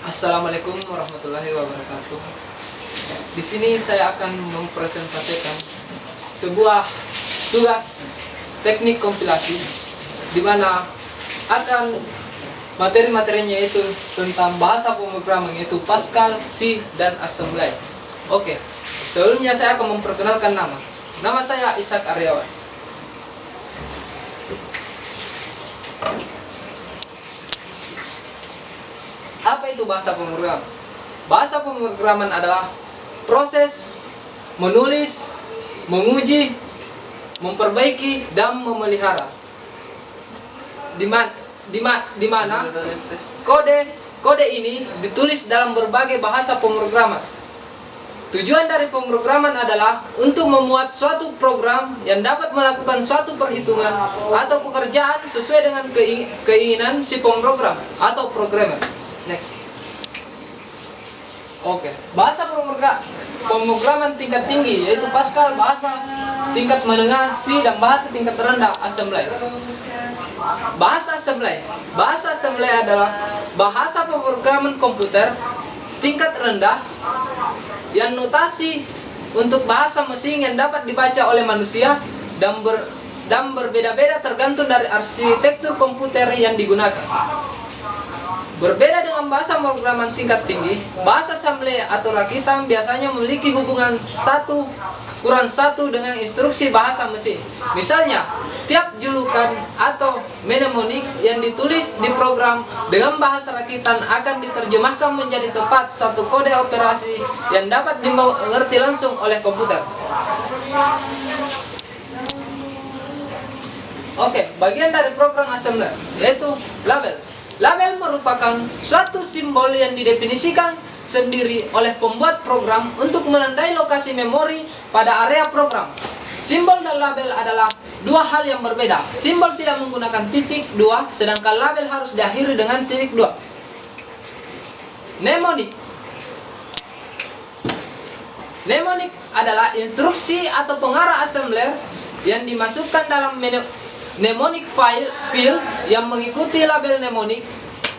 Assalamualaikum warahmatullahi wabarakatuh. Di sini saya akan mempresentasikan sebuah tugas teknik kompilasi di mana akan materi-materinya itu tentang bahasa pemrograman yaitu Pascal, C, dan Assembly. Oke, sebelumnya saya akan memperkenalkan nama. Nama saya Ishak Aryawan. Apa itu bahasa pemrograman? Bahasa pemrograman adalah proses menulis, menguji, memperbaiki, dan memelihara. Di mana kode ini ditulis dalam berbagai bahasa pemrograman. Tujuan dari pemrograman adalah untuk memuat suatu program yang dapat melakukan suatu perhitungan atau pekerjaan sesuai dengan keinginan si pemrogram atau programmer. Next. Oke, bahasa pemrograman tingkat tinggi yaitu Pascal, bahasa tingkat menengah C, dan bahasa tingkat rendah Assembly. Bahasa Assembly adalah bahasa pemrograman komputer tingkat rendah yang notasi untuk bahasa mesin yang dapat dibaca oleh manusia dan berbeda-beda tergantung dari arsitektur komputer yang digunakan. Berbeda dengan bahasa pemrograman tingkat tinggi, bahasa assembly atau rakitan biasanya memiliki hubungan 1+1 dengan instruksi bahasa mesin. Misalnya, tiap julukan atau mnemonik yang ditulis di program dengan bahasa rakitan akan diterjemahkan menjadi tepat satu kode operasi yang dapat dimengerti langsung oleh komputer. Oke, bagian dari program assembler yaitu label. Label merupakan suatu simbol yang didefinisikan sendiri oleh pembuat program untuk menandai lokasi memori pada area program. Simbol dan label adalah dua hal yang berbeda. Simbol tidak menggunakan titik dua, sedangkan label harus diakhiri dengan titik dua. Mnemonik. Mnemonik adalah instruksi atau pengarah assembler yang dimasukkan dalam mnemonic field yang mengikuti label mnemonik.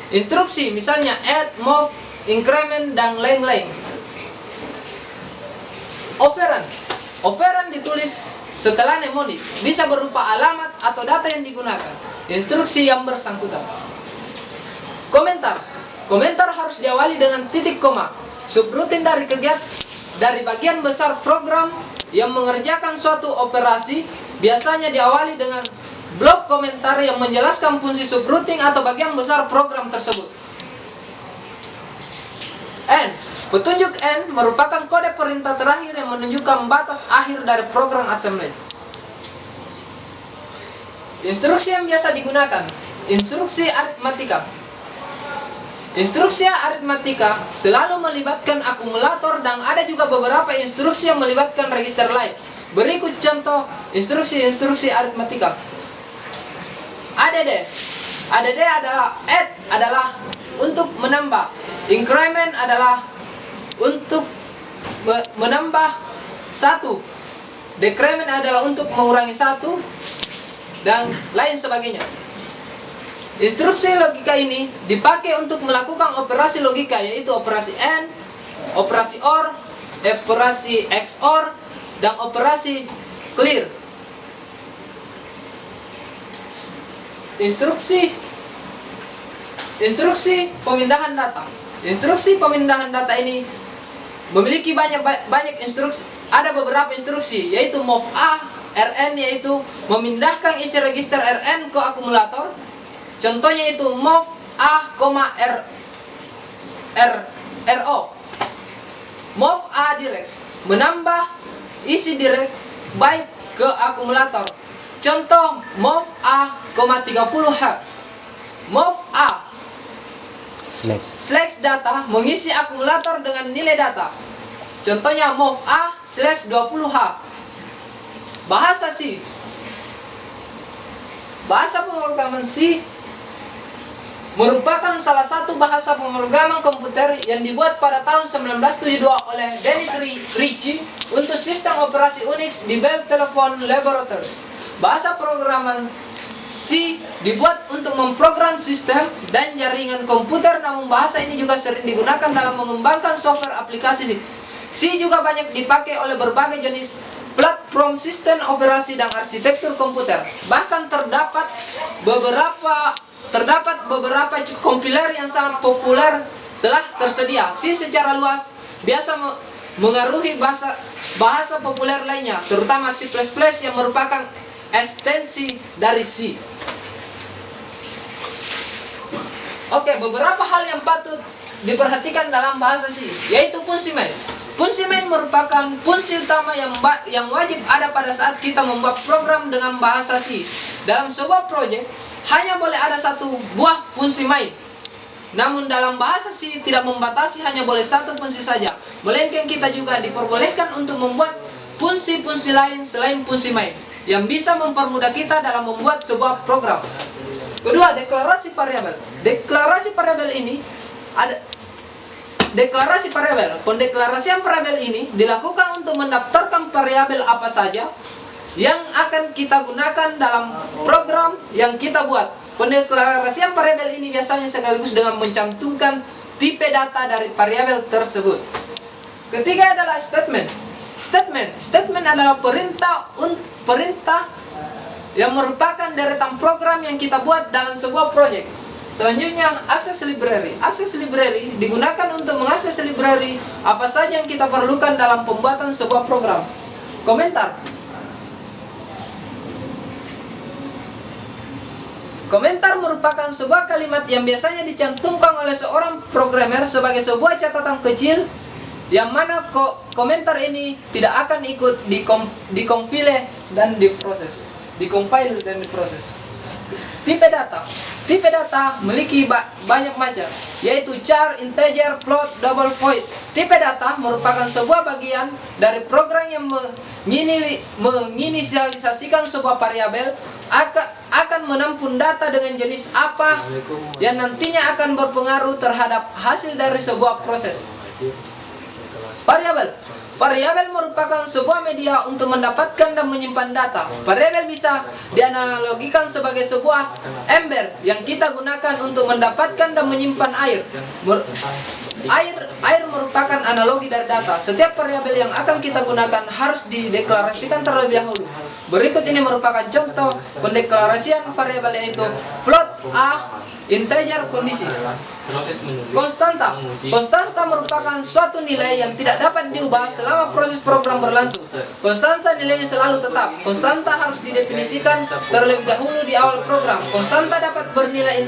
Instruksi misalnya add, move, increment, dan lain-lain. Operan ditulis setelah mnemonik, bisa berupa alamat atau data yang digunakan, instruksi yang bersangkutan. Komentar harus diawali dengan titik koma. Subrutin dari bagian besar program yang mengerjakan suatu operasi biasanya diawali dengan blok komentar yang menjelaskan fungsi subrouting atau bagian besar program tersebut. N. Petunjuk N merupakan kode perintah terakhir yang menunjukkan batas akhir dari program assembly. Instruksi yang biasa digunakan. Instruksi aritmatika. Instruksi aritmatika selalu melibatkan akumulator dan ada juga beberapa instruksi yang melibatkan register lain. Berikut contoh instruksi aritmatika. ADD adalah add adalah untuk menambah, increment adalah untuk menambah 1, decrement adalah untuk mengurangi 1, dan lain sebagainya. Instruksi logika ini dipakai untuk melakukan operasi logika yaitu operasi AND, operasi OR, operasi XOR, dan operasi clear. Instruksi pemindahan data. Instruksi pemindahan data ini memiliki banyak instruksi. Ada beberapa instruksi yaitu move A, RN yaitu memindahkan isi register RN ke akumulator. Contohnya itu move A, RO. Move A direct menambah isi direct byte ke akumulator. Contoh move A, 30H. Move A slash data mengisi akumulator dengan nilai data. Contohnya move A slash 20H. Bahasa C. Bahasa pemrograman C merupakan salah satu bahasa pemrograman komputer yang dibuat pada tahun 1972 oleh Dennis Ritchie untuk sistem operasi Unix di Bell Telephone Laboratories. Bahasa pemrograman C. Dibuat untuk memprogram sistem dan jaringan komputer, namun bahasa ini juga sering digunakan dalam mengembangkan software aplikasi. C juga banyak dipakai oleh berbagai jenis platform sistem operasi dan arsitektur komputer. Bahkan terdapat beberapa kompiler yang sangat populer telah tersedia. C secara luas biasa mengaruhi bahasa populer lainnya, terutama C++ yang merupakan ekstensi dari C. Oke, beberapa hal yang patut diperhatikan dalam bahasa C, yaitu fungsi main. Fungsi main merupakan fungsi utama yang wajib ada pada saat kita membuat program dengan bahasa C. Dalam sebuah proyek, hanya boleh ada satu buah fungsi main. Namun dalam bahasa C tidak membatasi hanya boleh satu fungsi saja, melainkan kita juga diperbolehkan untuk membuat fungsi-fungsi lain selain fungsi main, yang bisa mempermudah kita dalam membuat sebuah program. Kedua, deklarasi variabel. Deklarasi variabel ini ada deklarasi variabel. Pendeklarasian variabel ini dilakukan untuk mendaftarkan variabel apa saja yang akan kita gunakan dalam program yang kita buat. Pendeklarasian variabel ini biasanya sekaligus dengan mencantumkan tipe data dari variabel tersebut. Ketiga adalah statement. Statement adalah perintah yang merupakan deretan program yang kita buat dalam sebuah proyek. Selanjutnya, akses library. Akses library digunakan untuk mengakses library apa saja yang kita perlukan dalam pembuatan sebuah program. Komentar. Komentar merupakan sebuah kalimat yang biasanya dicantumkan oleh seorang programmer sebagai sebuah catatan kecil, yang mana komentar ini tidak akan ikut dikompile dan diproses. Tipe data. Tipe data memiliki banyak macam, yaitu char, integer, float, double void. Tipe data merupakan sebuah bagian dari program yang menginisialisasikan sebuah variabel akan menampung data dengan jenis apa yang nantinya akan berpengaruh terhadap hasil dari sebuah proses. Variabel merupakan sebuah media untuk mendapatkan dan menyimpan data. Variabel bisa dianalogikan sebagai sebuah ember yang kita gunakan untuk mendapatkan dan menyimpan air. Air merupakan analogi dari data. Setiap variabel yang akan kita gunakan harus dideklarasikan terlebih dahulu. Berikut ini merupakan contoh pendeklarasian variabel, yaitu float A, integer, kondisi. Konstanta. Konstanta merupakan suatu nilai yang tidak dapat diubah selama proses program berlangsung. Konstanta nilainya selalu tetap. Konstanta harus didefinisikan terlebih dahulu di awal program. Konstanta dapat bernilai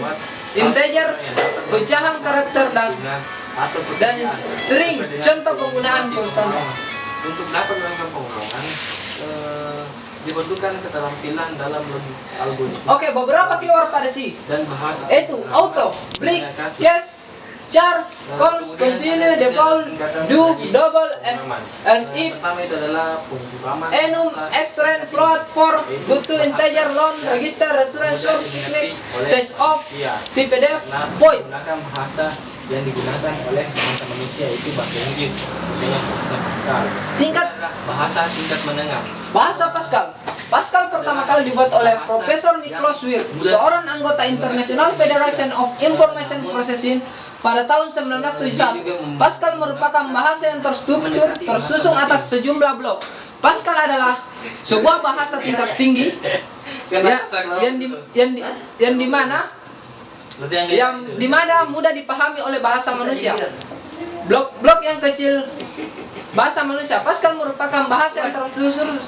integer, pecahan karakter, dan string. Contoh penggunaan konstanta. Untuk dapat melakukan pengeboman, dibutuhkan keterampilan dalam algoritma. Oke, beberapa keyword pada C Dan bahasa itu auto, break, guess, char, calls, continue, default, do, double, as if, Pertama itu adalah pengeboman, enum, extend, float, for, butuh, integer, long, register, return, source, cyclic, size of, tipe def, void. menggunakan bahasa yang digunakan oleh bangsa manusia, itu bahasa Inggris, misalnya bahasa Pascal. Bahasa tingkat menengah. Bahasa Pascal. Pascal pertama kali dibuat oleh Profesor Nicholas Wirth, seorang anggota International Federation of Information Processing pada tahun 1971. Pascal merupakan bahasa yang terstruktur, tersusun atas sejumlah blok. Pascal adalah sebuah bahasa tingkat tinggi yang dimana mudah dipahami oleh bahasa manusia. Blok yang kecil bahasa manusia. Pascal merupakan bahasa yang tersusun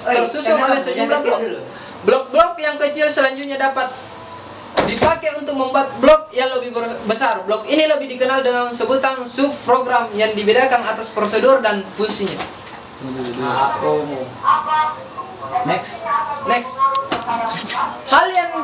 oleh sejumlah blok. Blok-blok yang kecil selanjutnya dapat dipakai untuk membuat blok yang lebih besar. Blok ini lebih dikenal dengan sebutan subprogram yang dibedakan atas prosedur dan fungsinya. Next. Hal yang